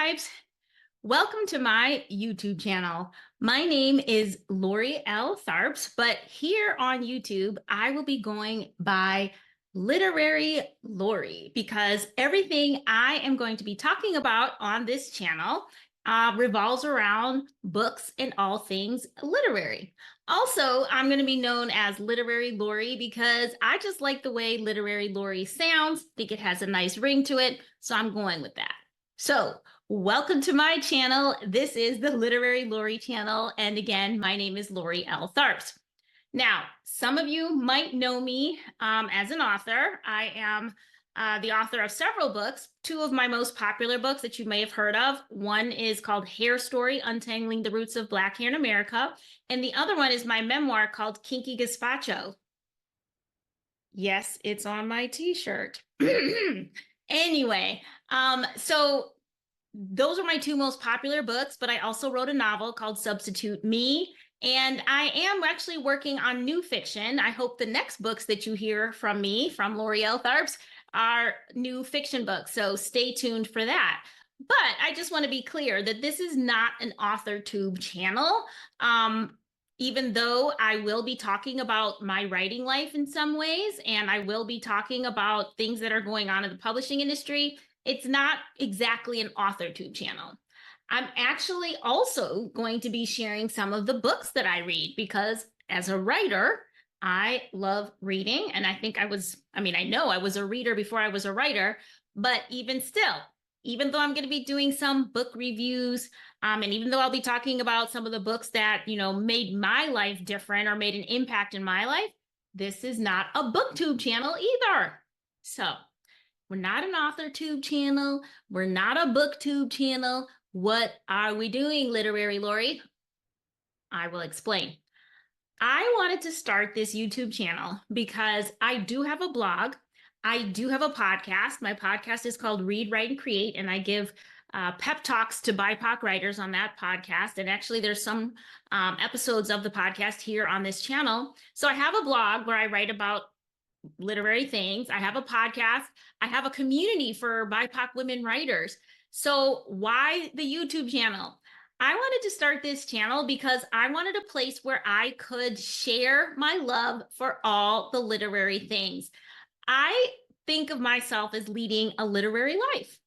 tribes. Welcome to my YouTube channel. My name is Lori L. Tharps, but here on YouTube, I will be going by Literary Lori because everything I am going to be talking about on this channel revolves around books and all things literary. Also, I'm going to be known as Literary Lori because I just like the way Literary Lori sounds. Think it has a nice ring to it, so I'm going with that. So, welcome to my channel. This is the Literary Lori channel, and again, my name is Lori L. Tharps. Now, some of you might know me as an author. I am the author of several books. Two of my most popular books that you may have heard of. One is called Hair Story, Untangling the Roots of Black Hair in America. And the other one is my memoir called Kinky Gazpacho. Yes, it's on my t-shirt. Anyway, so those are my two most popular books, but I also wrote a novel called Substitute Me. And I am actually working on new fiction. I hope the next books that you hear from me, from Lori L. Tharps, are new fiction books. So stay tuned for that. But I just want to be clear that this is not an AuthorTube channel. Even though I will be talking about my writing life in some ways, and I will be talking about things that are going on in the publishing industry, it's not exactly an AuthorTube channel. I'm actually also going to be sharing some of the books that I read because as a writer, I love reading. And I think I know I was a reader before I was a writer, but even still, even though I'm going to be doing some book reviews, and even though I'll be talking about some of the books that, made my life different or made an impact in my life, this is not a BookTube channel either. So we're not an AuthorTube channel. We're not a BookTube channel. What are we doing, Literary Lori? I will explain. I wanted to start this YouTube channel because I do have a blog. I do have a podcast. My podcast is called Read, Write, and Create, and I give pep talks to BIPoC writers on that podcast. And actually, there's some episodes of the podcast here on this channel. So I have a blog where I write about literary things. I have a podcast. I have a community for BIPoC women writers. So why the YouTube channel? I wanted to start this channel because I wanted a place where I could share my love for all the literary things. I think of myself as leading a literary life.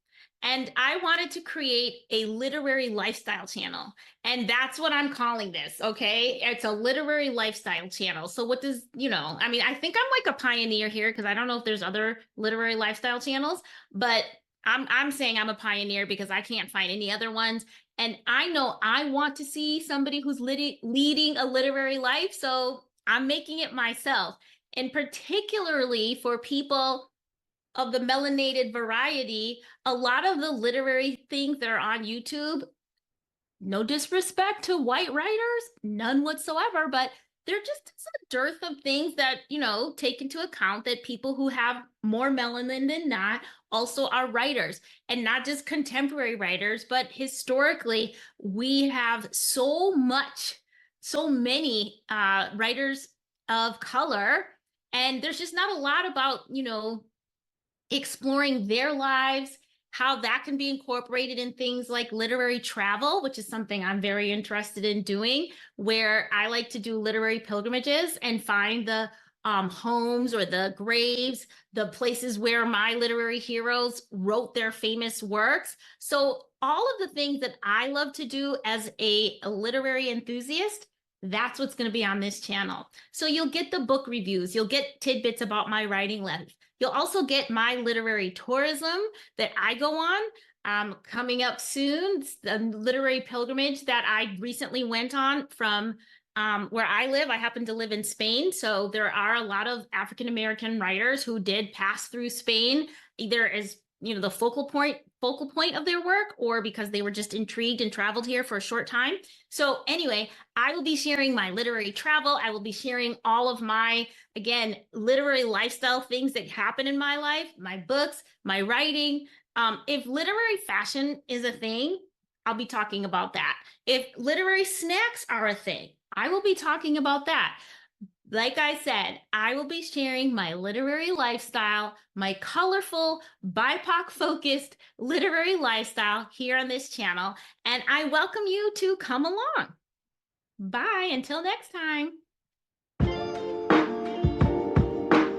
And I wanted to create a literary lifestyle channel. And that's what I'm calling this, okay? It's a literary lifestyle channel. So what does, I think I'm like a pioneer here because I don't know if there's other literary lifestyle channels, but I'm saying I'm a pioneer because I can't find any other ones. And I know I want to see somebody who's leading a literary life. So I'm making it myself. And particularly for people of the melanated variety, a lot of the literary things that are on YouTube, no disrespect to white writers, none whatsoever, but there just is a dearth of things that, take into account that people who have more melanin than not also are writers, and not just contemporary writers, but historically, we have so many writers of color, and there's just not a lot about, exploring their lives, how that can be incorporated in things like literary travel, which is something I'm very interested in doing, where I like to do literary pilgrimages and find the homes or the graves, the places where my literary heroes wrote their famous works. So all of the things that I love to do as a literary enthusiast, that's what's going to be on this channel. So you'll get the book reviews, you'll get tidbits about my writing life. You'll also get my literary tourism that I go on coming up soon. The literary pilgrimage that I recently went on from where I live. I happen to live in Spain. So there are a lot of African-American writers who did pass through Spain, either as the focal point of their work, or because they were just intrigued and traveled here for a short time. So anyway, I will be sharing my literary travel. I will be sharing all of my, again, literary lifestyle things that happen in my life, my books, my writing. If literary fashion is a thing, I'll be talking about that. If literary snacks are a thing, I will be talking about that. Like I said, I will be sharing my literary lifestyle, my colorful, BIPoC focused literary lifestyle here on this channel, and I welcome you to come along. Bye until next time.